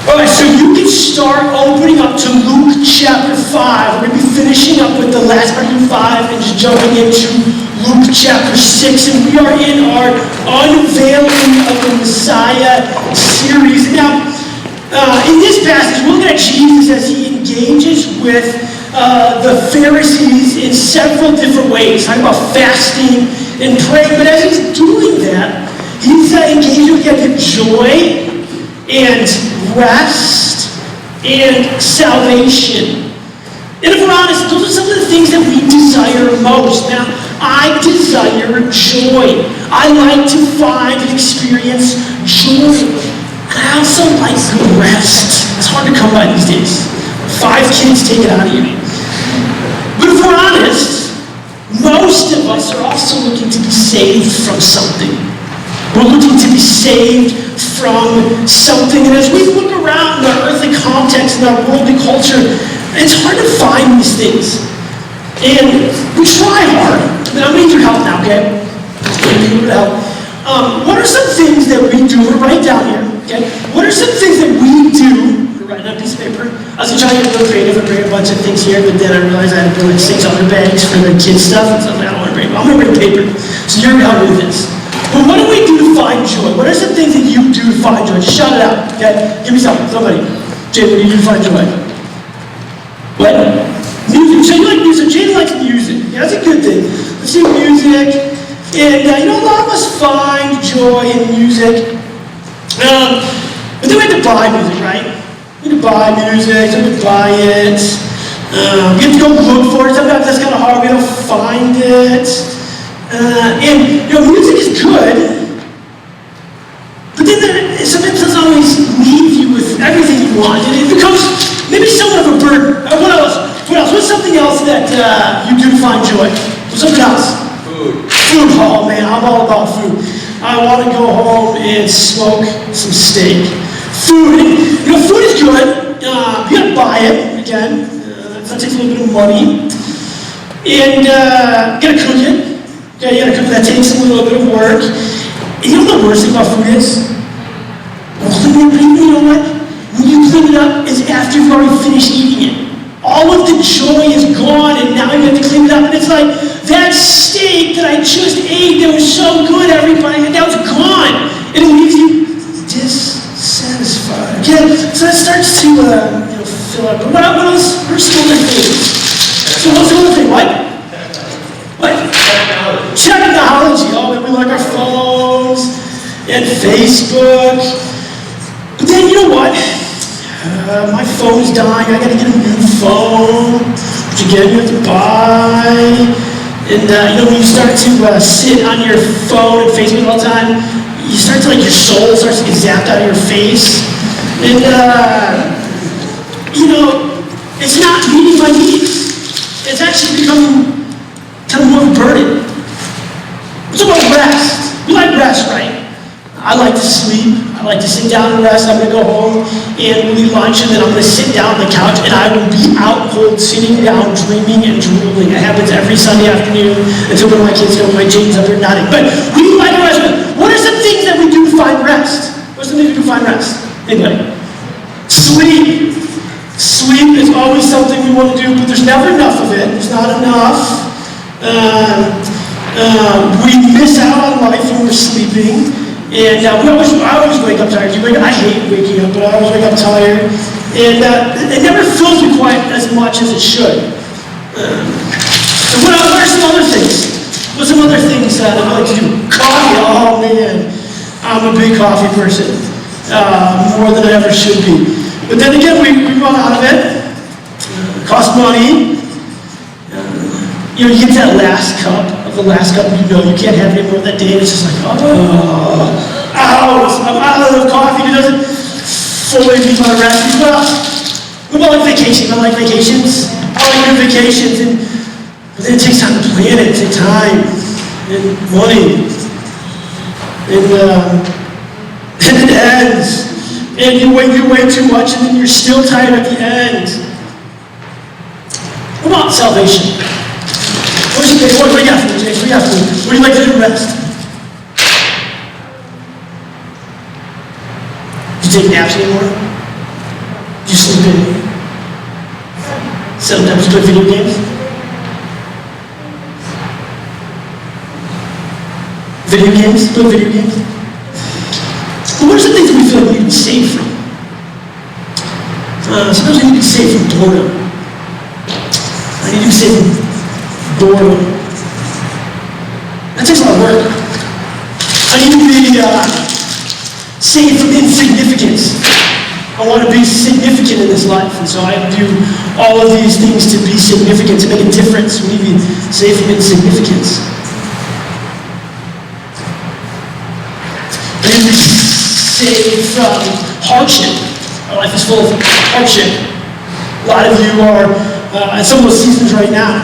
Alright, so you can start opening up to Luke chapter 5. We're going to be finishing up with the last part of Luke 5 and just jumping into Luke chapter 6. And we are in our Unveiling of the Messiah series. Now, in this passage, we're looking at Jesus as he engages with the Pharisees in several different ways, talking about fasting and praying. But as he's doing that, he's engaging with the idea of joy and rest and salvation. And if we're honest, those are some of the things that we desire most. Now, I desire joy. I like to find and experience joy. And I also like good rest. It's hard to come by these days. 5 kids take it out of you. But if we're honest, most of us are also looking to be saved from something. We're looking to be saved from something. And as we look around in our earthly context and our worldly culture, it's hard to find these things. And we try hard. I'm going to need your help now, okay? I'm going to need your help. What are some things that we do? We're right down here, okay? What are some things that we do? We're writing on a piece of paper. I was trying to get a little creative and bring a bunch of things here, but then I realized I had to bring like 6 other bags for the kids' stuff, and so I was like, I don't want to bring it. I'm going to bring paper. So you're going to help me with this. But what do we do to find joy? What are some things that you do to find joy? Just shout it out, okay? Give me something, somebody. Jay, what do you do to find joy? What? Music. So you like music. Jay likes music. Yeah, that's a good thing. Let's do music. And, a lot of us find joy in music. But then we have to buy music, right? We have to buy music, so we have to buy it. We have to go look for it. Sometimes that's kind of hard. We don't find it. Music is good, but then sometimes it doesn't always leave you with everything you want. And it becomes maybe somewhat of a burden. What else? What's something else that you do to find joy? What's something else? Food. Oh man, I'm all about food. I want to go home and smoke some steak. Food. Food is good. You gotta buy it, again. That takes a little bit of money. And you gotta cook it. Okay, you gotta cook it. That takes a little bit of work. And you know what the worst thing about food is? You know what? When you clean it up, it's after you've already finished eating it. All of the joy is gone, and now you have to clean it up. And it's like, that steak that I just ate that was so good, everybody, and now it's gone. And it leaves you dissatisfied. Okay, so that starts to fill up. But what else? What are some other things? So what's the other thing? What? Technology. Oh, we like our phones and Facebook. But then you know what? My phone's dying. I gotta get a new phone. Which again, you have to buy. And when you start to sit on your phone and Facebook all the time, you start to your soul starts to get zapped out of your face. And it's not meeting my needs. It's actually becoming kind of more of a burden. What's about rest? We like rest, right? I like to sleep. I like to sit down and rest. I'm going to go home and we'll eat lunch, and then I'm going to sit down on the couch and I will be out cold, sitting down, dreaming and drooling. It happens every Sunday afternoon until one of my kids go, my Jaden's up here nodding. But we like rest. What are some things that we do to find rest? What are some things we do to find rest? Anybody? Sleep. Sleep is always something we want to do, but there's never enough of it. There's not enough. We miss out on life when we're sleeping. And I always wake up tired. I hate waking up, but I always wake up tired. And it never fills me quite as much as it should. What are some other things? What's some other things that I like to do? Coffee. Oh man, I'm a big coffee person. More than I ever should be. But then again, we run out of it. It costs money. You get that last cup of the last cup, you can't have any more that day, and it's just like, I'm out of coffee. It doesn't fully meet my rest. Well, what about vacation? I like vacations. I like good vacations, but then it takes time to plan it. It takes time and money, and it ends. And you wait too much, and then you're still tired at the end. What about salvation? What do you got for me, James? What do you like to do to rest? Do you take naps anymore? Do you sleep in? Sometimes you play video games? Video games? You play video games? But what are some things that we feel like we need to be saved from? Sometimes we need to be saved from boredom. I need to be saved from boredom. That takes a lot of work. I need to be saved from insignificance. I want to be significant in this life, and so I do all of these things to be significant, to make a difference. We need to be saved from insignificance. I need to be saved from hardship. Our life is full of hardship. A lot of you are in some of those seasons right now.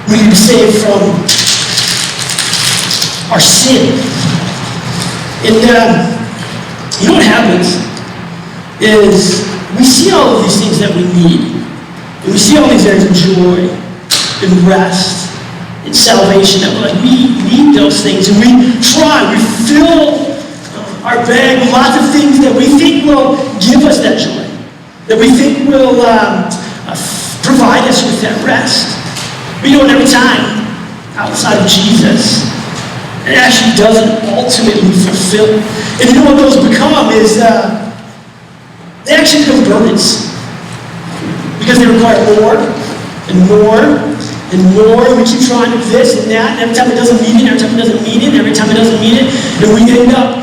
We need to be saved from our sin. And you know what happens is we see all of these things that we need. And we see all these areas of joy and rest and salvation that we're like, we need those things. And we try, we fill our bag with lots of things that we think will give us that joy, that we think will provide us with that rest. But you know what, every time outside of Jesus, it actually doesn't ultimately fulfill. And you know what those become is, they actually become burdens. Because they require more, and more, and more, and we keep trying to this and that, and every time it doesn't meet it, every time it doesn't meet it, every time it doesn't meet it, and we end up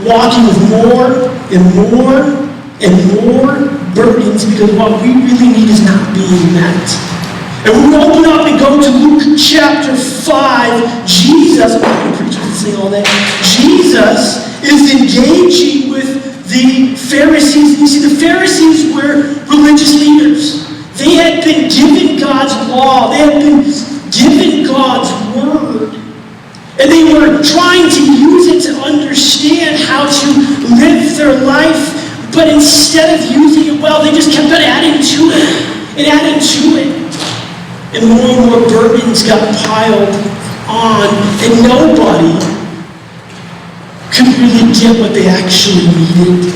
walking with more, and more, and more burdens, because what we really need is not being met. And when we open up and go to Luke chapter 5, Jesus, I'm not going to preach this thing all day, Jesus is engaging with the Pharisees. You see, the Pharisees were religious leaders. They had been given God's law. They had been given God's word. And they were trying to use it to understand how to live their life. But instead of using it well, they just kept on adding to it and adding to it. And more burdens got piled on, and nobody could really get what they actually needed.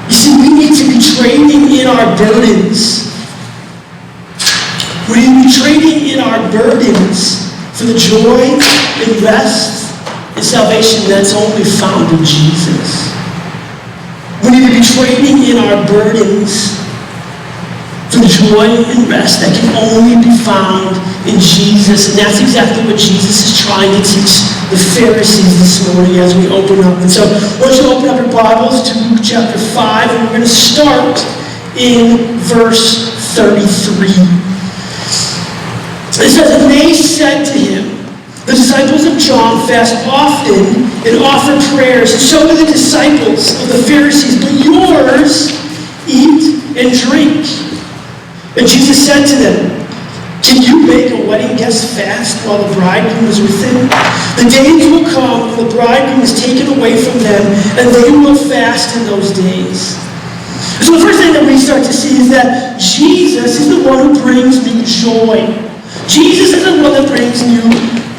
You see, we need to be trading in our burdens. We need to be trading in our burdens for the joy and rest and salvation that's only found in Jesus. We need to be trading in our burdens for joy and rest that can only be found in Jesus. And that's exactly what Jesus is trying to teach the Pharisees this morning as we open up. And so, why don't you open up your Bibles to Luke chapter 5, and we're going to start in verse 33. It says, and they said to him, the disciples of John fast often and offer prayers, and so do the disciples of the Pharisees, but yours eat and drink. And Jesus said to them, can you make a wedding guest fast while the bridegroom is with them? The days will come when the bridegroom is taken away from them, and they will fast in those days. So the first thing that we start to see is that Jesus is the one who brings new joy. Jesus is the one that brings new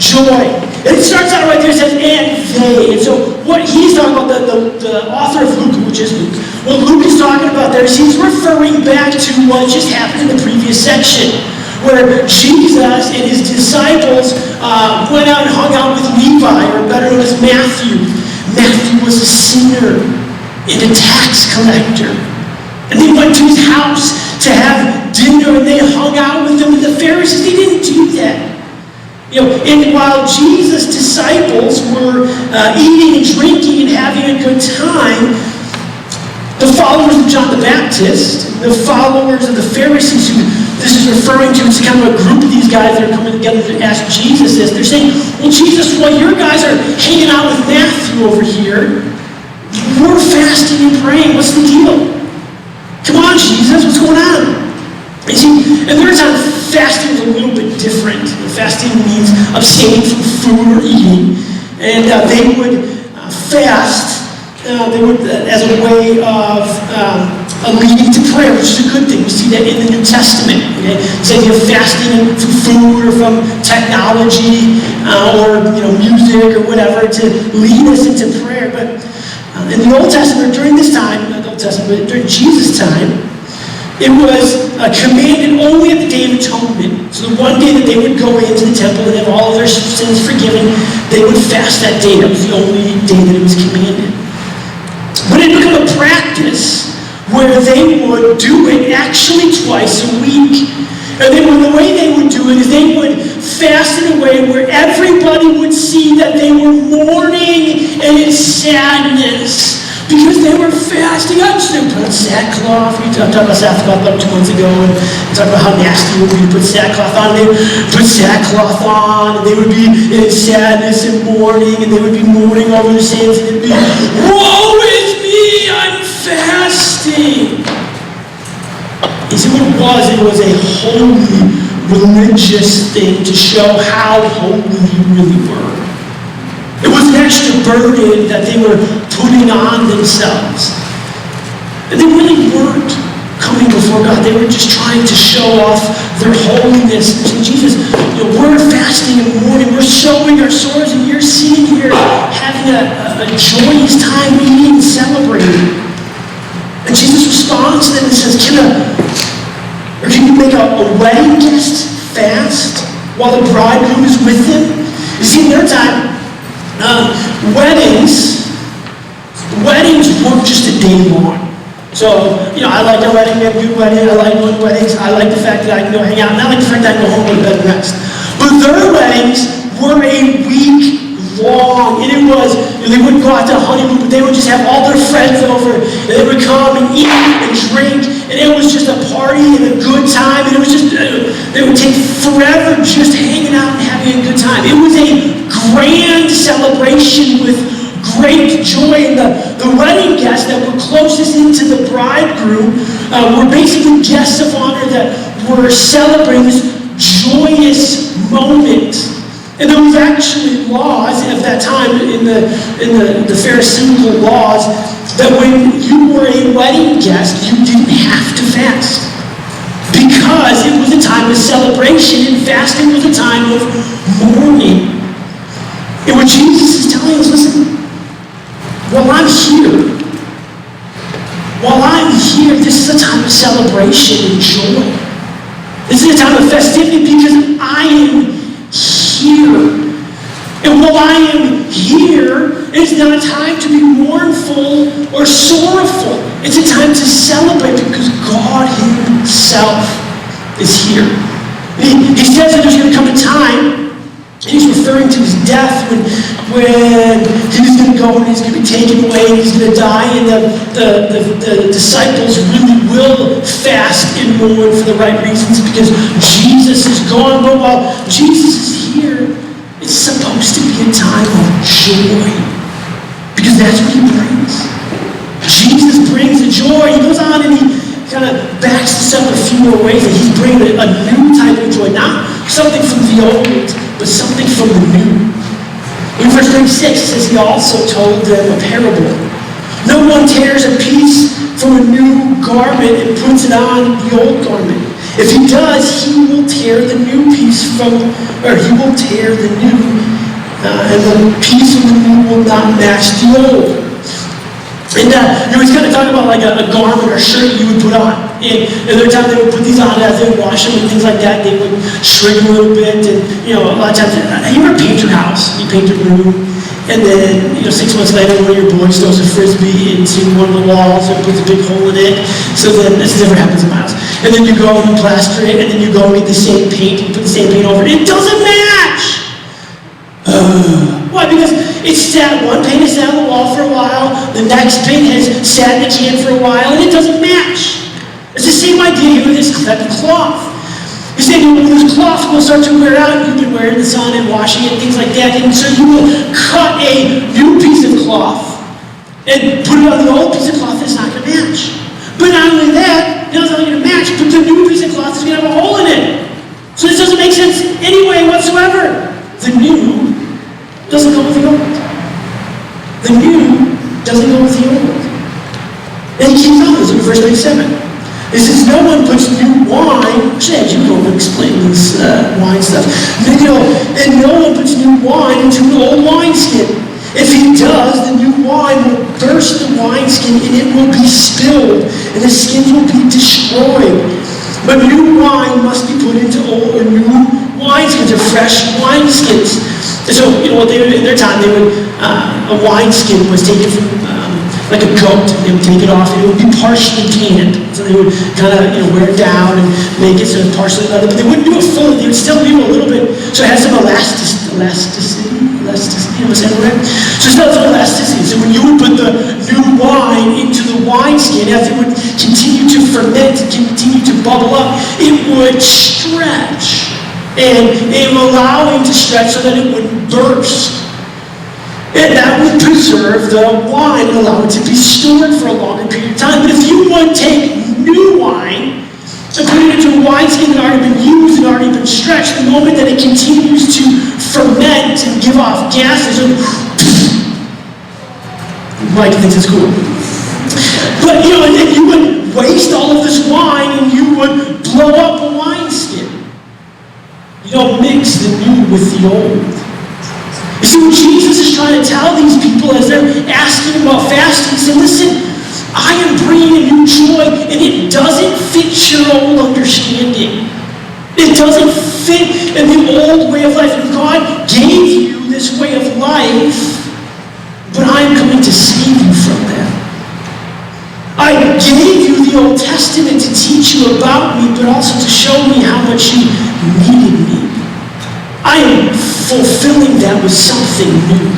joy. And it starts out right there, it says, and they. And so what he's talking about, the author of Luke, which is Luke, what Luke is talking about there is he's referring back to what just happened in the previous section, where Jesus and his disciples went out and hung out with Levi, or better known as Matthew. Matthew was a sinner and a tax collector. And they went to his house to have dinner, and they hung out with him. And the Pharisees, they didn't do that. And while Jesus' disciples were eating and drinking and having a good time, the followers of John the Baptist, the followers of the Pharisees, who this is referring to, it's kind of a group of these guys that are coming together to ask Jesus this. They're saying, well, Jesus, while your guys are hanging out with Matthew over here, we're fasting and praying. What's the deal? Come on, Jesus, what's going on? You see, and their time, fasting is a little bit different. Fasting means abstaining from food or eating. And they would fast as a way of leading to prayer, which is a good thing. We see that in the New Testament. Okay? It's like you're fasting from food or from technology or music or whatever to lead us into prayer. But In the Old Testament, during this time, not the Old Testament, but during Jesus' time, it was commanded only at the Day of Atonement. So the one day that they would go into the temple and have all of their sins forgiven, they would fast that day. That was the only day that it was commanded. But it became a practice where they would do it actually twice a week. And then the way they would do it is they would fast in a way where everybody would see that they were mourning and in sadness because they were fasting. I'm just going to put on sackcloth. We talked about sackcloth about 2 months ago, and we talked about how nasty it would be to put sackcloth on. They would put sackcloth on, and they would be in sadness and mourning, and they would be mourning over their sins, and they'd be, woe is me, I'm fasting. You see what it was a holy, religious thing to show how holy you really were. It was an extra burden that they were putting on themselves. And they really weren't coming before God. They were just trying to show off their holiness. And Jesus, we're fasting and mourning. We're showing our sores, and you're sitting here having a joyous time eating and celebrating. And Jesus responds to them and says, can you make a wedding guest fast while the bridegroom is with him? You see, in their time, weddings weren't just a day long. So, I like a wedding, we have a good wedding, I like going to weddings, I like the fact that I can go hang out, and I like the fact that I can go home and go to bed and rest. But their weddings were a week long, and they wouldn't go out to a honeymoon, but they would just have all their friends over, and they would come and eat and drink, and it was just a party and a good time, and it was just, they would take forever just hanging out and having a good time. It was a grand celebration with great joy, and the wedding guests that were closest into the bridegroom were basically guests of honor that were celebrating this joyous moment. And there was actually laws at that time in the Pharisaical laws that when you were a wedding guest, you didn't have to fast. Because it was a time of celebration, and fasting was a time of mourning. And what Jesus is telling us, listen, while I'm here, this is a time of celebration and joy. This is a time of festivity because I am here. And while I am here, it's not a time to be mournful or sorrowful. It's a time to celebrate because God himself is here. He says that there's going to come a time, and he's referring to his death when he was going to go and he's going to be taken away and he's going to die, and the disciples really will fast and mourn for the right reasons because Jesus is gone. But while Jesus is here, it's supposed to be a time of joy because that's what he brings. Jesus brings the joy. He goes on and he kind of backs this up a few more ways, that he's bringing a new type of joy, not something from the old, but something from the new. In verse 36, it says he also told them a parable. No one tears a piece from a new garment and puts it on the old garment. If he does, he will tear the new, and the piece of the new will not match the old. And he's kind of talking about like a garment or shirt you would put on. And there are times they would put these on as they would wash them and things like that. They would shrink a little bit. And, a lot of times, you ever paint your house? You paint your room. And then, 6 months later, one of your boys throws a Frisbee into one of the walls and puts a big hole in it. So then, this never happens in my house. And then you go and you plaster it, and then you go and get the same paint, and you put the same paint over it. It doesn't match! Why? Because one paint has sat on the wall for a while, the next paint has sat in the can for a while, and it doesn't match. It's the same idea here with this type of cloth. You say, when this cloth will start to wear out, you've been wearing the sun and washing it and things like that, and so you will cut a new piece of cloth and put it on the old piece of cloth that's not going to match. But not only that, it's not going to match, but the new piece of cloth is going to have a hole in it. So this doesn't make sense anyway whatsoever. The new doesn't go with the old. The new doesn't go with the old. And he keeps on this in verse 37. It says, no one puts new wine. Actually, I do go and explain this wine stuff. And no one puts new wine into an old wineskin. If he does, the new wine will burst the wineskin and it will be spilled, and the skins will be destroyed. But new wine must be put into old or new wineskins or fresh wineskins. And so, what they would, in their time, a wineskin was taken from like a goat. They would take it off and it would be partially tanned. So they would kind of wear it down and make it so it's partially leather. But they wouldn't do it fully. They would still leave it a little bit. So it has some elasticity. Am I saying that right? So it's not some elasticity. So when you would put the new wine into the wineskin, as it would continue to ferment and continue to bubble up, it would stretch. And it would allow it to stretch so that it wouldn't burst. And that would preserve the wine and allow it to be stored for a longer period of time. But if you want to take new wine and put it into a wineskin that already been used and already been stretched, the moment that it continues to ferment and give off gases, Mike thinks it's cool. But and then you would waste all of this wine and you would blow up a wineskin. You don't mix the new with the old. You see, what Jesus is trying to tell these people as they're asking about fasting, he said, listen, I am bringing a new joy, and it doesn't fit your old understanding. It doesn't fit in the old way of life. And God gave you this way of life, but I am coming to save you from that. I gave you the Old Testament to teach you about me, but also to show me how much you needed me. I am fulfilling that with something new,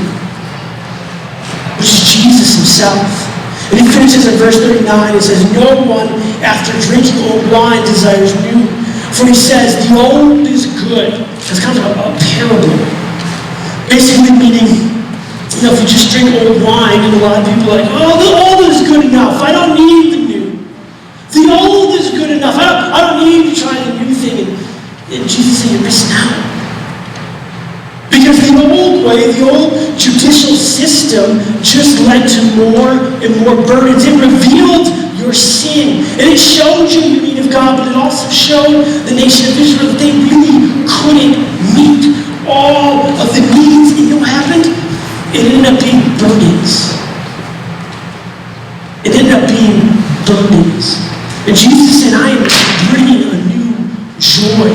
which is Jesus himself. And he finishes in verse 39, it says, no one after drinking old wine desires new, for he says, the old is good. That's kind of a parable. Basically meaning, if you just drink old wine, and a lot of people are like, oh, the old is good enough. I don't need the new. The old is good enough. I don't need to try the new thing. And Jesus said, you're missing out. Because the old way, the old judicial system just led to more and more burdens. It revealed your sin. And it showed you your need of God, but it also showed the nation of Israel that they really couldn't meet all of the needs. And you know what happened? It ended up being burdens. It ended up being burdens. And Jesus said, I am bringing a new joy.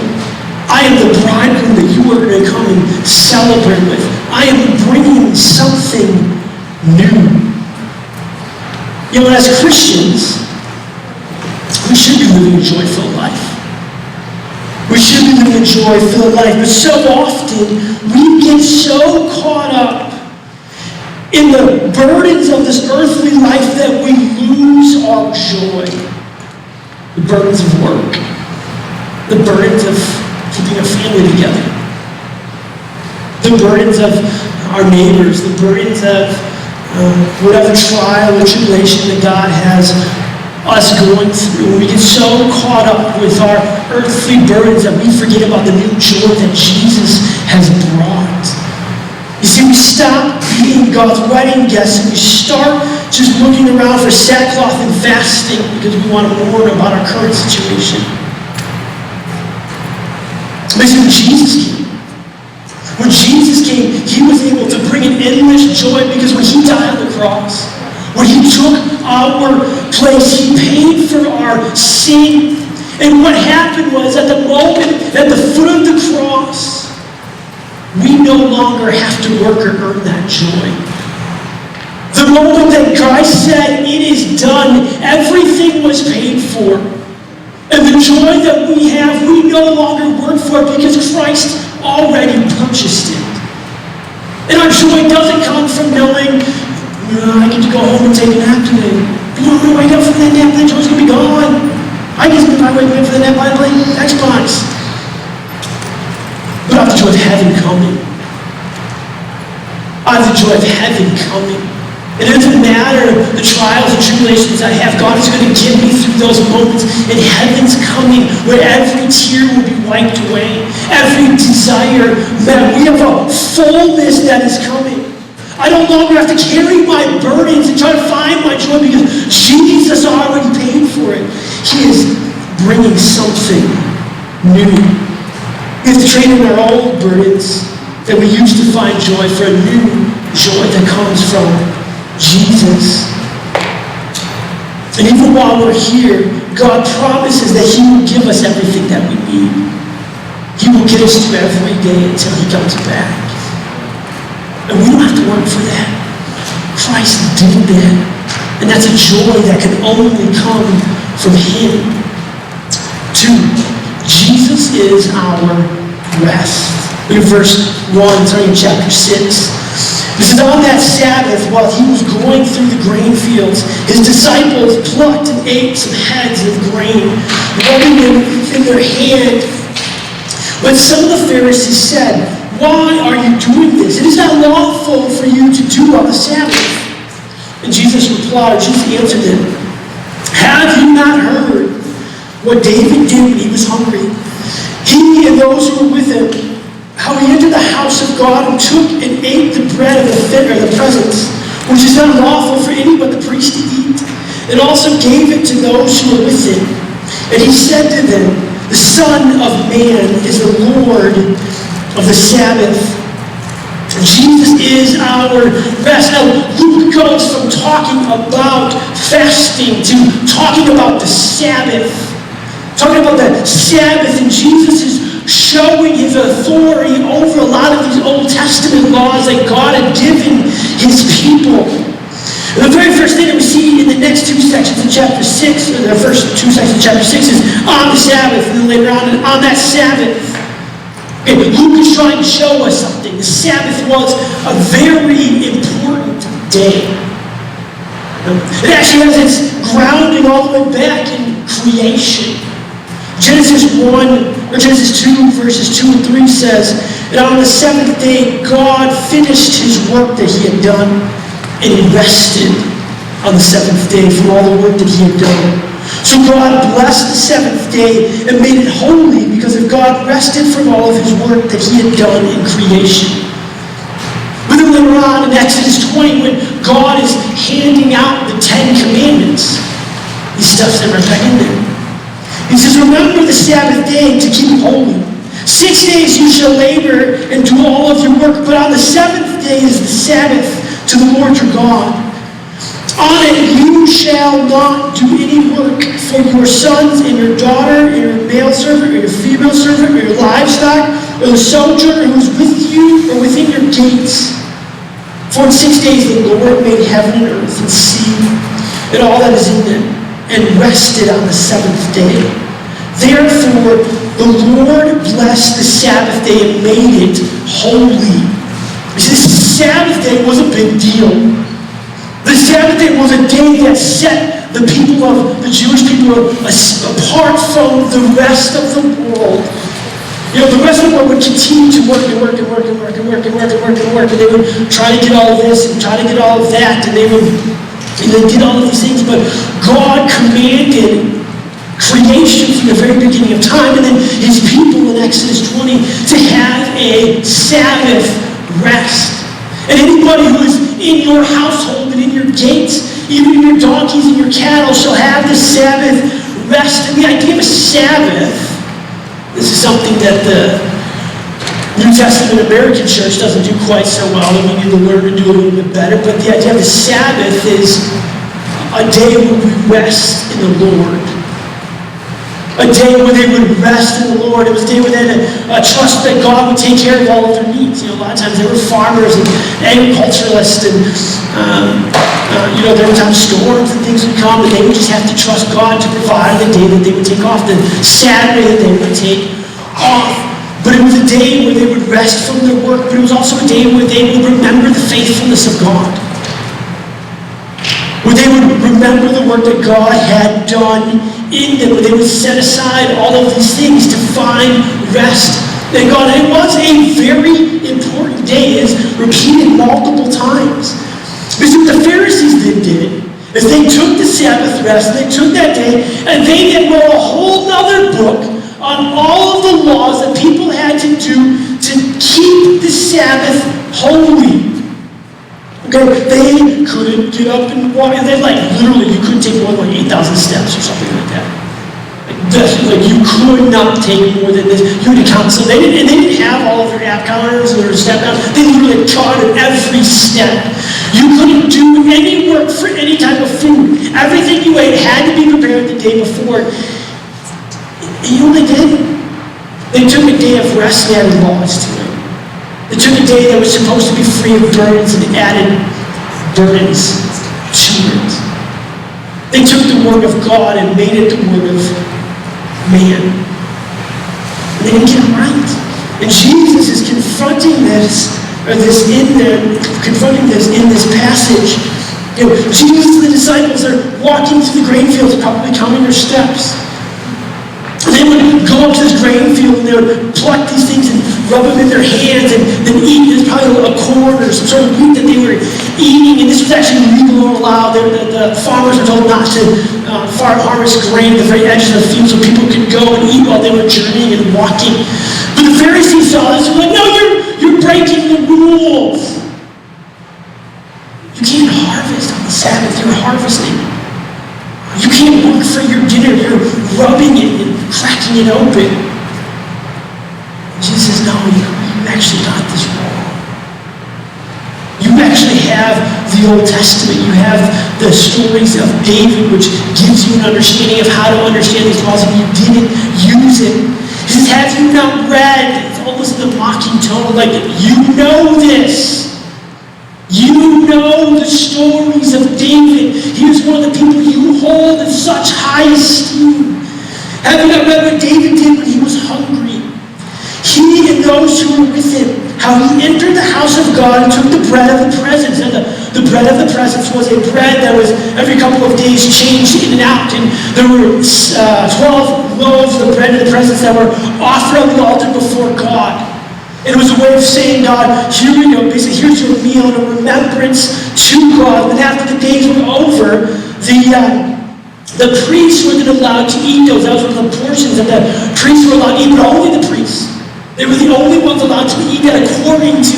I am the bridegroom that you are going to come and celebrate with. I am bringing something new. As Christians, we should be living a joy-filled life. We should be living a joy-filled life. But so often, we get so caught up in the burdens of this earthly life that we lose our joy. The burdens of work. The burdens of keeping a family together. The burdens of our neighbors, the burdens of whatever trial or tribulation that God has us going through. We get so caught up with our earthly burdens that we forget about the new joy that Jesus has brought. You see, we stop being God's wedding guests and we start just looking around for sackcloth and fasting because we want to mourn about our current situation. Listen, when Jesus came, he was able to bring an endless joy because when he died on the cross, when he took our place, he paid for our sin. And what happened was at the moment, at the foot of the cross, we no longer have to work or earn that joy. The moment that Christ said, it is done, everything was paid for. And the joy that we have, we no longer work for it because Christ already purchased it. And our joy doesn't come from knowing, I get to go home and take a nap today. I'm going to wake up from that nap, that joy's going to be gone. I get to wake up from that nap, I play Xbox. But I have the joy of heaven coming. I have the joy of heaven coming. It doesn't matter the trials and tribulations I have. God is going to get me through those moments. And heaven's coming where every tear will be wiped away. Every desire met. We have a fullness that is coming. I no longer have to carry my burdens and try to find my joy because Jesus already paid for it. He is bringing something new. We have to trade in our old burdens that we used to find joy for a new joy that comes from Jesus. And even while we're here, God promises that He will give us everything that we need. He will get us through every day until He comes back. And we don't have to work for that. Christ did that. And that's a joy that can only come from Him. 2, Jesus is our rest. Look at verse 1, starting in chapter 6. It says, on that Sabbath, while He was going through the grain fields, His disciples plucked and ate some heads of grain, rubbing them in their hand. But some of the Pharisees said, why are you doing this? It is not lawful for you to do on the Sabbath. And Jesus answered them, have you not heard what David did when he was hungry? He and those who were with him, how he entered the house of God and took and ate the bread of the presence, which is not lawful for any but the priest to eat, and also gave it to those who were with him. And he said to them, the Son of Man is the Lord of the Sabbath. Jesus is our rest. Now, Luke goes from talking about fasting to talking about the Sabbath. Talking about the Sabbath, and Jesus is showing His authority over a lot of these Old Testament laws that God had given His people. And the very first thing that we see in the next 2 sections of chapter 6, or the first 2 sections of chapter 6 is on the Sabbath, and then later on that Sabbath. Okay, Luke is trying to show us something. The Sabbath was a very important day. It actually has its grounding all the way back in creation. Genesis 2, verses 2 and 3 says, and on the 7th day, God finished His work that He had done, and He rested on the 7th day from all the work that He had done. So God blessed the 7th day and made it holy, because if God rested from all of His work that He had done in creation. But then later on in Exodus 20, when God is handing out the 10 Commandments, He stuffs them right back in there. He says, remember the Sabbath day to keep it holy. 6 days you shall labor and do all of your work, but on the 7th day is the Sabbath to the Lord your God. On it you shall not do any work for your sons and your daughter, and your male servant, or your female servant, or your livestock, or the sojourner who is with you, or within your gates. For in 6 days the Lord made heaven and earth and sea, and all that is in them, and rested on the 7th day. Therefore, the Lord blessed the Sabbath day and made it holy. You see, the Sabbath day was a big deal. The Sabbath day was a day that set the Jewish people apart from the rest of the world. You know, the rest of the world would continue to work and work and work and work and work and work and work and work, and they would try to get all of this and try to get all of that, and they did all of these things, but God commanded creation from the very beginning of time, and then His people in Exodus 20 to have a Sabbath rest. And anybody who is in your household and in your gates, even in your donkeys and your cattle, shall have the Sabbath rest. And the idea of a Sabbath, this is something that the New Testament American church doesn't do quite so well, and we need to learn to do a little bit better. But the idea of the Sabbath is a day where we rest in the Lord. A day where they would rest in the Lord. It was a day where they had to trust that God would take care of all of their needs. You know, a lot of times they were farmers and agriculturalists, and there were times storms and things would come, and they would just have to trust God to provide the day that they would take off, the Saturday that they would take off. But it was a day where they would rest from their work, but it was also a day where they would remember the faithfulness of God. Where they would remember the work that God had done in them, where they would set aside all of these things to find rest in God. And it was a very important day, as repeated multiple times. Because what the Pharisees did is they took the Sabbath rest, they took that day, and they then wrote a whole other book on all of the laws that people had to do to keep the Sabbath holy. Okay, they couldn't get up and walk, and then literally you couldn't take more than 8,000 steps or something like that. Like you could not take more than this. You had to count. So they didn't have all of their app counters or step counters. They literally counted every step. You couldn't do any work for any type of food. Everything you ate had to be prepared the day before. And you know what they did? They took a day of rest and added laws to it. They took a day that was supposed to be free of burdens and added burdens to it. They took the word of God and made it the word of man. And they didn't get it right. And Jesus is confronting this in this passage. You know, Jesus and the disciples are walking through the grain fields, probably counting their steps. And they would go up to this grain field and they would pluck these things and rub them in their hands and then eat. There's probably a corn or some sort of meat that they were eating, and this was actually legal or allowed. The farmers were told not to harvest grain at the very edge of the field so people could go and eat while they were journeying and walking. But the Pharisees saw this and were like, no, you're breaking the rules. You can't harvest on the Sabbath. You're harvesting. You can't work for your dinner. You're rubbing it and cracking it open. Jesus says, no, you actually got this wrong. You actually have the Old Testament. You have the stories of David, which gives you an understanding of how to understand these laws, and you didn't use it. He says, have you not read? It's almost in the mocking tone, like, you know this. You know the stories of David. He was one of the people you hold in such high esteem. Have you not read what David did when he was hungry? He and those who were with him, how he entered the house of God and took the bread of the presence. And the bread of the presence was a bread that was every couple of days changed in and out. And there were 12 loaves of the bread of the presence that were offered on the altar before God. It was a way of saying, God, here we go. Basically, here's your meal in a remembrance to God. And after the days were over, the priests weren't allowed to eat those. That was one of the portions that the priests were allowed to eat, but only the priests. They were the only ones allowed to eat that according to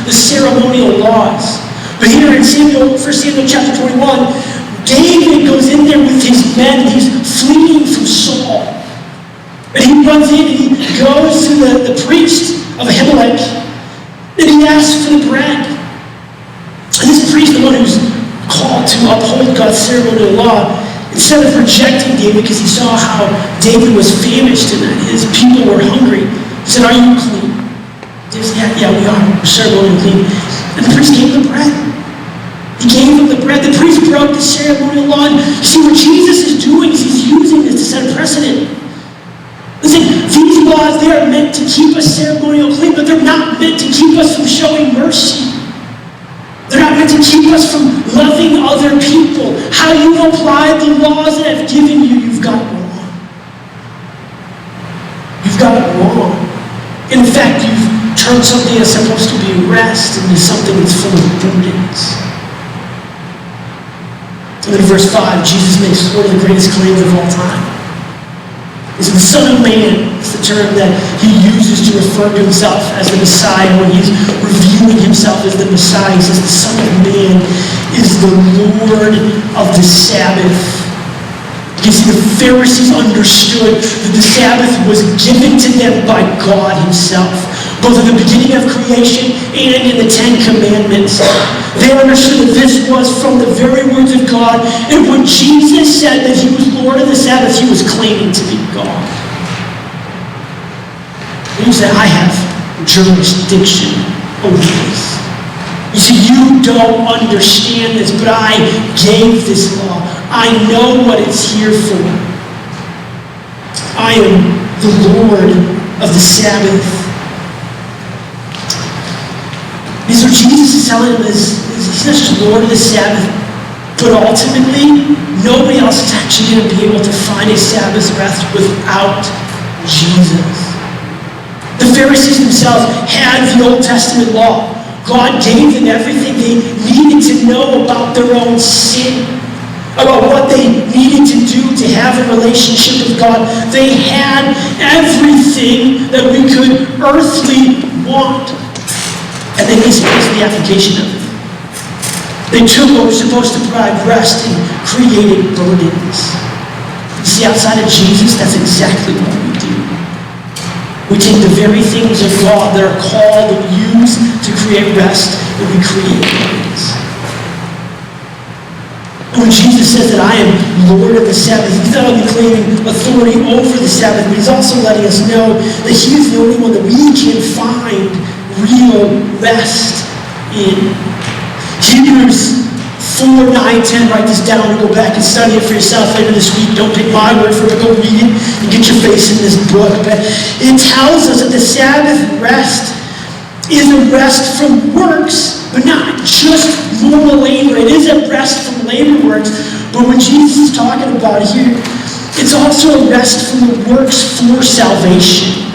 the ceremonial laws. But here in 1 Samuel chapter 21, David goes in there with his men, and he's fleeing from Saul. And he runs in and he goes to the priest of Ahimelech, and he asks for the bread. And this priest, the one who's called to uphold God's ceremonial law, instead of rejecting David because he saw how David was famished and that his people were hungry, he said, are you clean? He said, yeah, we are. We're ceremonially clean. And the priest gave him the bread. He gave him the bread. The priest broke the ceremonial law. And you see, what Jesus is doing is he's using this to set a precedent. Listen, these laws, they are meant to keep us ceremonial clean, but they're not meant to keep us from showing mercy. They're not meant to keep us from loving other people. How you apply the laws that I've given you, you've got it wrong. You've got it wrong. In fact, you've turned something that's supposed to be rest into something that's full of burdens. And then in verse 5, Jesus makes one of the greatest claims of all time. Is the Son of Man. It's the term that he uses to refer to himself as the Messiah when he's reviewing himself as the Messiah. He says the Son of Man is the Lord of the Sabbath. You see, the Pharisees understood that the Sabbath was given to them by God himself, both at the beginning of creation and in the Ten Commandments. They understood that this was from the very words of God, and when Jesus said that he was Lord of the Sabbath, he was claiming to be God. He said, I have jurisdiction over this. You see, you don't understand this, but I gave this law. I know what it's here for. I am the Lord of the Sabbath. Because what Jesus is telling them is he's not just Lord of the Sabbath, but ultimately, nobody else is actually going to be able to find a Sabbath rest without Jesus. The Pharisees themselves had the Old Testament law. God gave them everything they needed to know about their own sin, about what they needed to do to have a relationship with God. They had everything that we could earthly want. And then he's the application of it. They took what was supposed to provide rest and created burdens. You see, outside of Jesus, that's exactly what we do. We take the very things of God that are called and used to create rest, and we create burdens. And when Jesus says that I am Lord of the Sabbath, he's not only claiming authority over the Sabbath, but he's also letting us know that he is the only one that we can find real rest in. Hebrews 4, 9, 10, write this down and go back and study it for yourself later this week. Don't take my word for it, but go read it and get your face in this book. But it tells us that the Sabbath rest is a rest from works, but not just normal labor. It is a rest from labor works, but what Jesus is talking about here, it's also a rest from the works for salvation.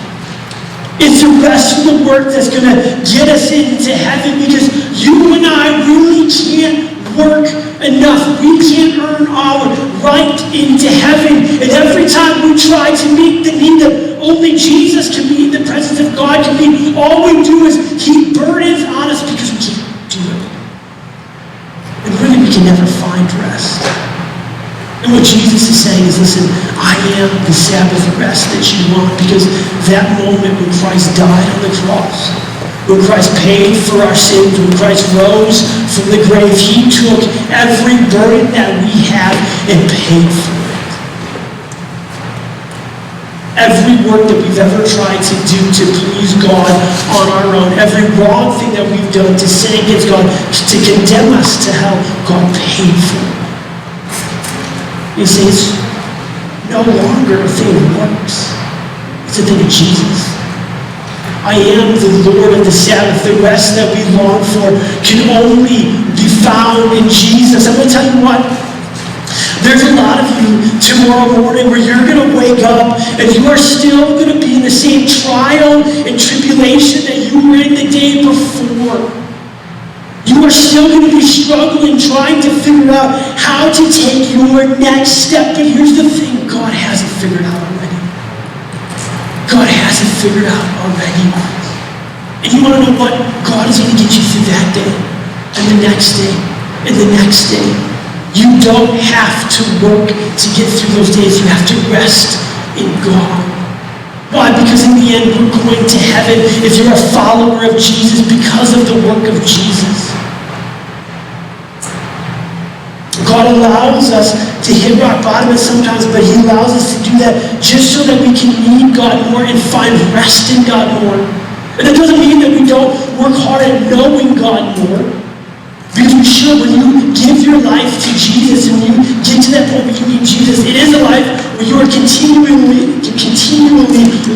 It's a rest from the work that's going to get us into heaven, because you and I really can't work enough. We can't earn our right into heaven. And every time we try to meet the need that only Jesus can meet, the presence of God can meet, all we do is heap burdens on us because we can't do it. And really, we can never find rest. And what Jesus is saying is, listen, I am the Sabbath rest that you want, because that moment when Christ died on the cross, when Christ paid for our sins, when Christ rose from the grave, he took every burden that we have and paid for it. Every work that we've ever tried to do to please God on our own, every wrong thing that we've done to sin against God, to condemn us to hell, God paid for it. You see, it's no longer a thing of works. It's a thing of Jesus. I am the Lord of the Sabbath. The rest that we long for can only be found in Jesus. I'm going to tell you what. There's a lot of you tomorrow morning where you're going to wake up and you are still going to be in the same trial and tribulation that you were in the day before. You are still going to be struggling, trying to figure out how to take your next step. But here's the thing, God has it figured out already. God has it figured out already. And you want to know what? God is going to get you through that day, and the next day, and the next day. You don't have to work to get through those days. You have to rest in God. Why? Because in the end, we're going to heaven if you're a follower of Jesus because of the work of Jesus. God allows us to hit rock bottom sometimes, but he allows us to do that just so that we can need God more and find rest in God more. And that doesn't mean that we don't work hard at knowing God more. Because we should. When you give your life to Jesus and you get to that point where you need Jesus, it is a life where you are continually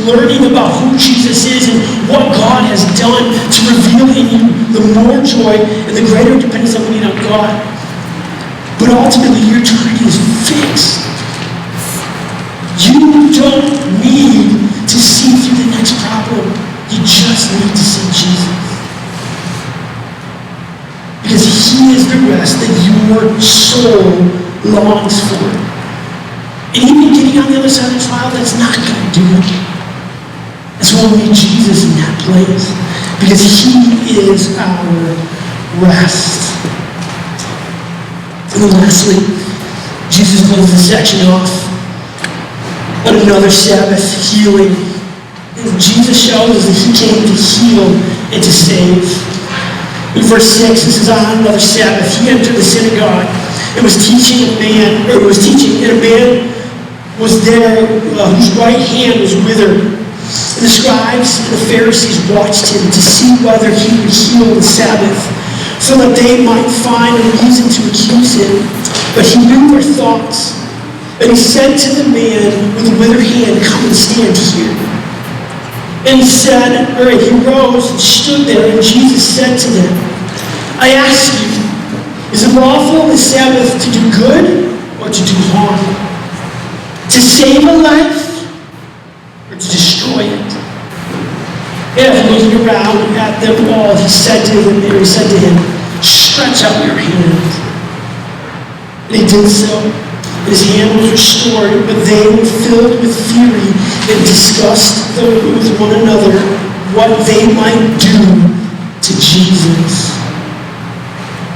learning about who Jesus is and what God has done to reveal in you the more joy and the greater dependence that we need on God. But ultimately, your eternity is fixed. You don't need to see through the next problem. You just need to see Jesus. Because he is the rest that your soul longs for. And even getting on the other side of the trial, that's not going to do it. That's why we need Jesus in that place. Because he is our rest. And then lastly, Jesus closes this section off on another Sabbath healing. And Jesus shows us that he came to heal and to save. In verse 6, it says, on another Sabbath, he entered the synagogue and was teaching, and a man was there whose right hand was withered. And the scribes and the Pharisees watched him to see whether he would heal on the Sabbath, so that they might find a reason to accuse him. But he knew their thoughts. And he said to the man with the withered hand, come and stand here. And he rose and stood there, and Jesus said to them, I ask you, is it lawful on the Sabbath to do good or to do harm? To save a life or to destroy it? And looking around at them all, he said to him, stretch out your hand. And he did so. His hand was restored, but they were filled with fury and discussed with one another what they might do to Jesus.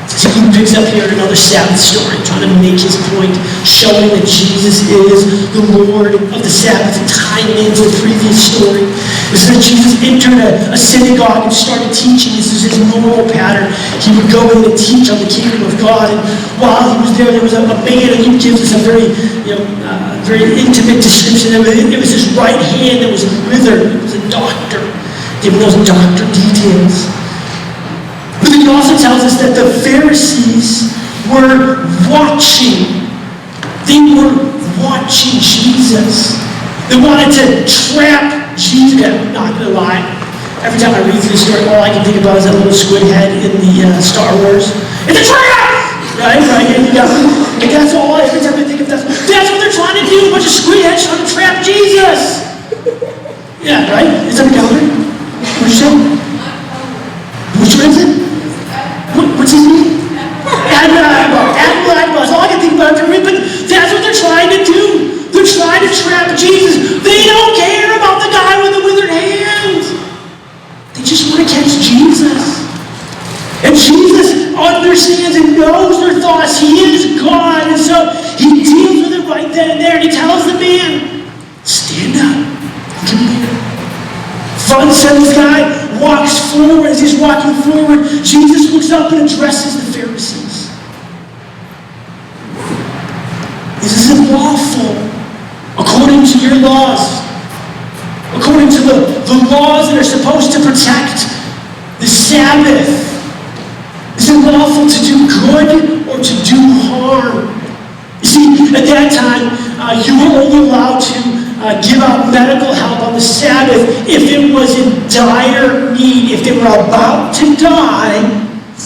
See, Luke picks up here another Sabbath story, trying to make his point, showing that Jesus is the Lord of the Sabbath, and tying into the previous story. It says Jesus entered a synagogue and started teaching. This is his normal pattern. He would go in and teach on the kingdom of God. And while he was there was a man, and he gives us a very, very intimate description of it. It was his right hand that was withered. It was a doctor, giving those doctor details. But then he also tells us that the Pharisees were watching. They were watching Jesus. They wanted to trap Jesus. I'm not going to lie. Every time I read through the story, all I can think about is that little squid head in the Star Wars. It's a trap! Right? And that's all. Every time I think of that's what they're trying to do. A bunch of squid heads trying to trap Jesus. Yeah, right? Is that the calendar? What'd you say? Which one is it? What's his name? Admiral. That's all I can think about. But that's what they're trying to do. They're trying to trap Jesus. They don't care about the guy with the withered hands. They just want to catch Jesus. And Jesus understands and knows their thoughts. He is God. And so he deals with it right then and there. And he tells the man, stand up. Come here. Front and center, this guy walks forward. As he's walking forward, Jesus looks up and addresses the Pharisees. This isn't lawful according to your laws. According to the laws that are supposed to protect the Sabbath. Is it lawful to do good or to do harm? You see, at that time, you were only allowed to give out medical help on the Sabbath if it was in dire need. If they were about to die,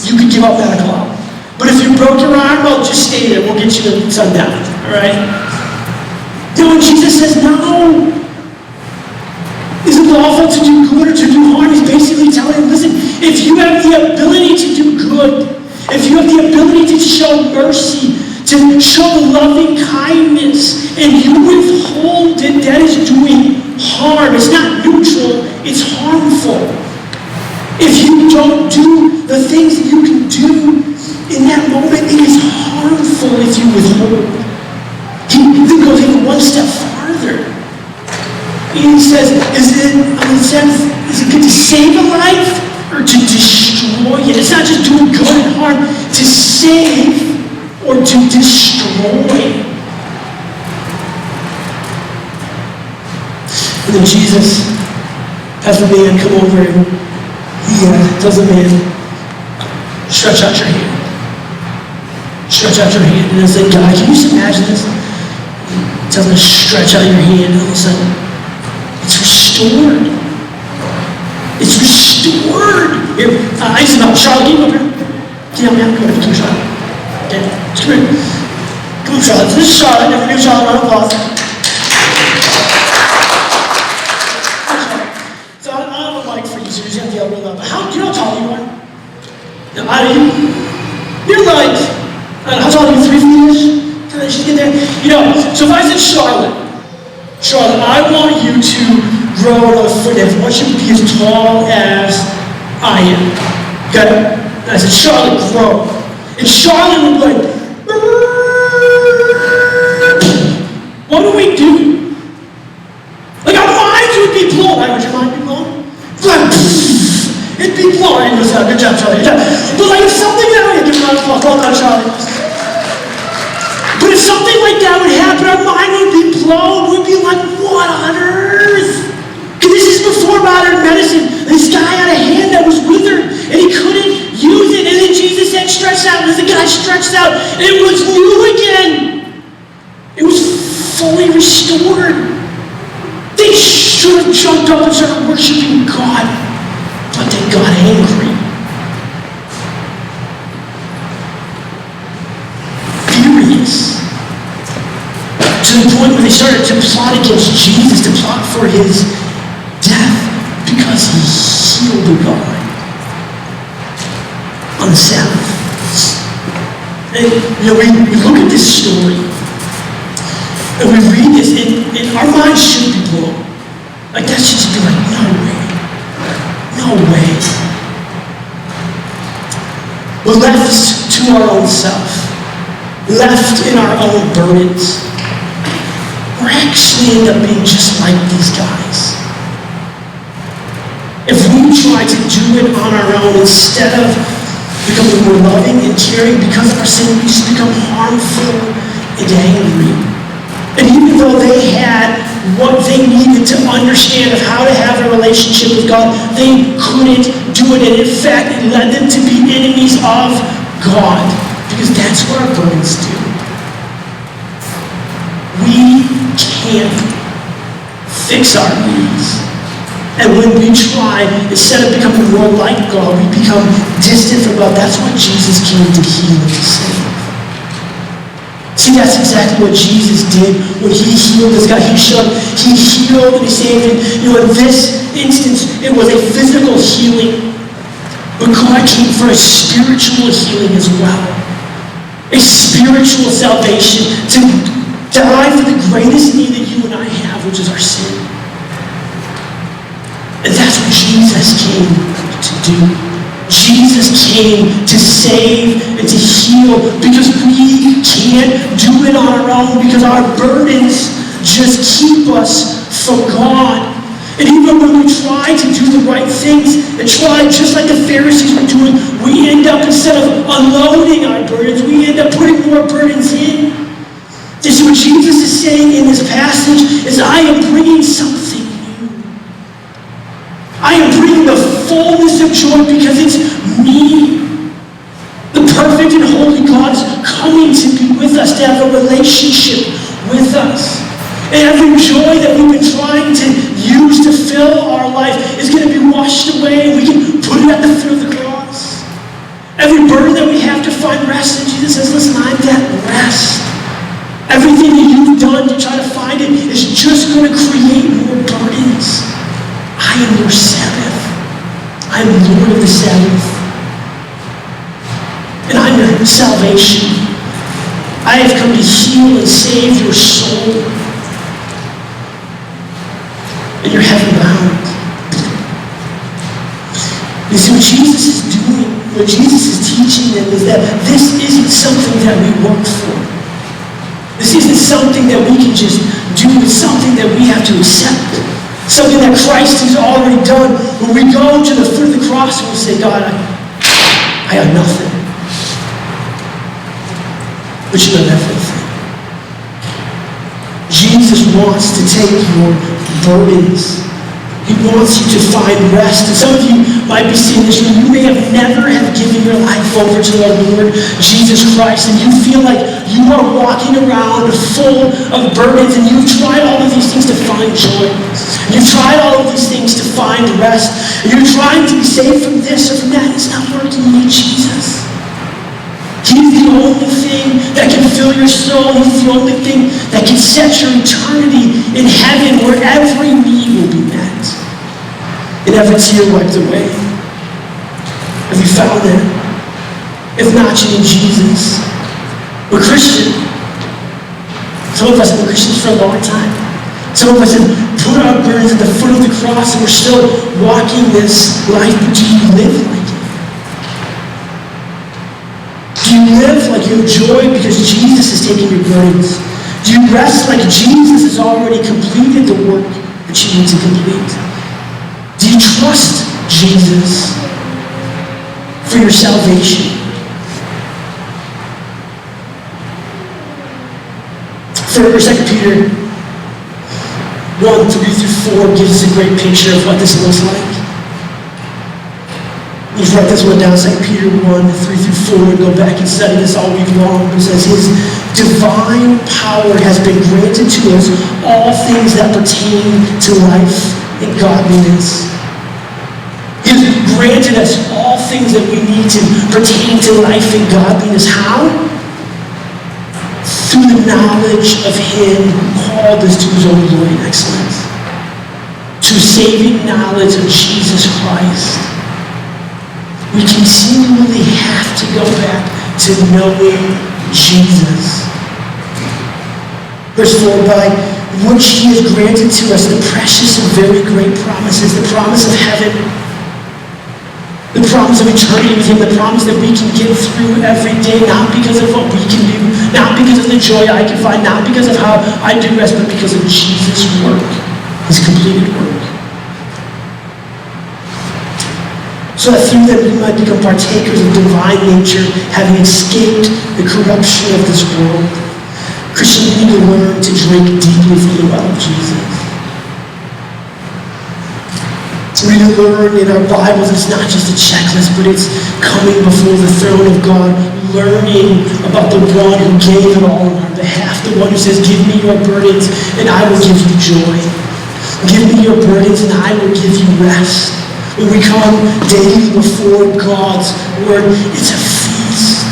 you could give out medical help. But if you broke your arm, well, just stay there. We'll get you to sundown. All right? No, and Jesus says, no. Is it lawful to do good or to do harm? He's basically telling him, listen, if you have the ability to do good, if you have the ability to show mercy, to show loving kindness, and you withhold it, that is doing harm. It's not neutral, it's harmful. If you don't do the things that you can do in that moment, it is harmful if you withhold. He then goes even one step farther. He says, is it good to save a life or to destroy it? It's not just doing good and harm, to save or to destroy. And then Jesus has the man come over and he tells the man, stretch out your hand. Stretch out your hand. And it's like, God, can you just imagine this? He tells him to stretch out your hand, and all of a sudden, it's restored. It's restored. Here, I used to know. Charlotte, get over here. Get up, man. Come here, Charlotte. Okay, come here. Come on, Charlotte. This is Charlotte. Never knew Charlotte. Round of applause. So I don't have a mic for you, so you just have to yell real loud. But do you know how tall you are? Now, how do you? You're like, how tall are you? 3 feet-ish? She's get there. So if I said Charlotte, I want you to grow another foot in. I want you to be as tall as I am. Okay? And I said, Charlotte, grow. And Charlotte would be like, what do we do? Like our minds would be blown. Would your mind be blown? Like, it'd be blown. And he goes, good job, Charlie. Good job. But like if something that would give a round of applause. Well done, Charlie. But if something like that would happen, our mind would be blown. We'd be like, what on earth? Because this is before modern medicine. This guy had a hand that was withered, and he couldn't use it. And then Jesus said, stretch out. And as the guy stretched out, it was new again. It was fully restored. They should have jumped up and started worshiping God, but they got angry. Furious. To the point where they started to plot against Jesus, to plot for his death, because he healed a guy on the Sabbath. And we look at this story, and we read this, and our minds should be blown. Like that should just be like, no way. No way. We're left to to our own self, left in our own burdens, we're actually end up being just like these guys. If we try to do it on our own instead of becoming more loving and caring because of our sin, we just become harmful and angry. And even though they had what they needed to understand of how to have a relationship with God, they couldn't do it. And in fact, it led them to be enemies of God. Because that's what our burdens do. We can't fix our needs. And when we try, instead of becoming more like God, we become distant from God. That's why Jesus came to heal and to save. See, that's exactly what Jesus did when he healed this guy. He healed and he saved him. In this instance, it was a physical healing. But God came for a spiritual healing as well. A spiritual salvation to die for the greatest need that you and I have, which is our sin. And that's what Jesus came to do. Jesus came to save and to heal because we can't do it on our own, because our burdens just keep us from God. And even when we try to do the right things and try just like the Pharisees were doing, we end up, instead of unloading our burdens, we end up putting more burdens in. This is what Jesus is saying in this passage, is I am bringing something new. I am bringing the fullness of joy because it's me. The perfect and holy God is coming to be with us, to have a relationship with us. And every joy that we've been trying to use to fill our life is going to be washed away, and we can put it at the foot of the cross. Every burden that we have to find rest in, Jesus says, listen, I'm that rest. Everything that you've done to try to find it is just going to create more burdens. I am your Sabbath. I am Lord of the Sabbath. And I'm your salvation. I have come to heal and save your soul. And you're heaven bound. You see, what Jesus is doing, what Jesus is teaching them is that this isn't something that we work for. This isn't something that we can just do. It's something that we have to accept. Something that Christ has already done. When we go to the foot of the cross and we say, God, I have nothing. But you have everything. Jesus wants to take your burdens. He wants you to find rest. And some of you might be seeing this room. You may have never have given your life over to our Lord Jesus Christ, and you feel like you are walking around full of burdens, and you've tried all of these things to find joy. You've tried all of these things to find rest. And you're trying to be saved from this or from that. It's not working. You need Jesus. He's the only thing that can fill your soul. He's the only thing that can set your eternity in heaven, where every need will be met and every tear wiped away. Have you found that? If not, you need Jesus. We're Christian. Some of us have been Christians for a long time. Some of us have put our burdens at the foot of the cross, and we're still walking this life. But do you live like it? Do you live like you have joy because Jesus is taking your burdens? Do you rest like Jesus has already completed the work that you need to complete? Do you trust Jesus for your salvation? 2 Peter 1:3-4 gives us a great picture of what this looks like. You write this one down, 2 Peter 1:3-4, and go back and study this all week long. It says, His divine power has been granted to us all things that pertain to life and godliness. He has granted us all things that we need to pertain to life and godliness. How? Through the knowledge of Him who called us to His own glory and excellence. To saving knowledge of Jesus Christ. We continually have to go back to knowing Jesus. Verse 4, by which He has granted to us the precious and very great promises, the promise of heaven, the promise of eternity with him, the promise that we can get through every day, not because of what we can do, not because of the joy I can find, not because of how I do rest, but because of Jesus' work, his completed work. So that through them we might become partakers of divine nature, having escaped the corruption of this world. Christian, we need to learn to drink deeply from the well of Jesus. We need to learn in our Bibles, it's not just a checklist, but it's coming before the throne of God, learning about the one who gave it all on our behalf, the one who says, give me your burdens and I will give you joy. Give me your burdens and I will give you rest. When we come daily before God's word, it's a feast.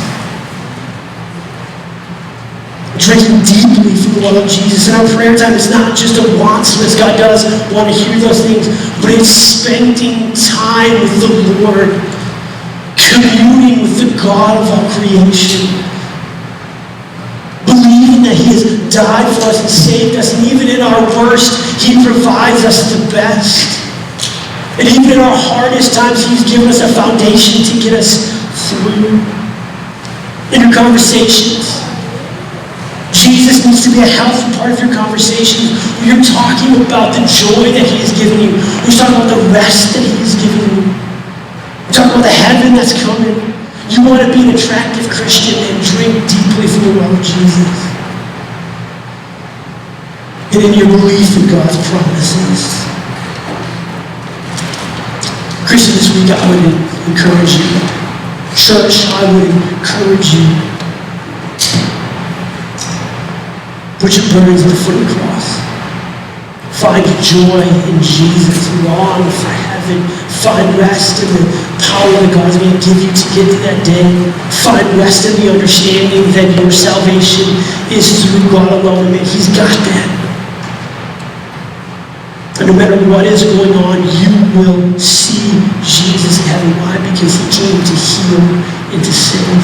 Drinking deeply from the well of Jesus. In our prayer time, it's not just a wants list. God does want to hear those things, but it's spending time with the Lord, communing with the God of all creation, believing that he has died for us and saved us, and even in our worst, he provides us the best. And even in our hardest times, he's given us a foundation to get us through. In your conversations, Jesus needs to be a healthy part of your conversations. When you're talking about the joy that he has given you, when you're talking about the rest that he has given you, you're talking about the heaven that's coming. You want to be an attractive Christian and drink deeply from the well of Jesus. And in your belief in God's promises. Christian, this week I would encourage you. Church, I would encourage you. Put your burdens at the foot of the cross. Find joy in Jesus. Long for heaven. Find rest in the power that God's going to give you to get to that day. Find rest in the understanding that your salvation is through God alone. And he's got that. And no matter what is going on, you will see Jesus in heaven. Why? Because he came to heal and to save.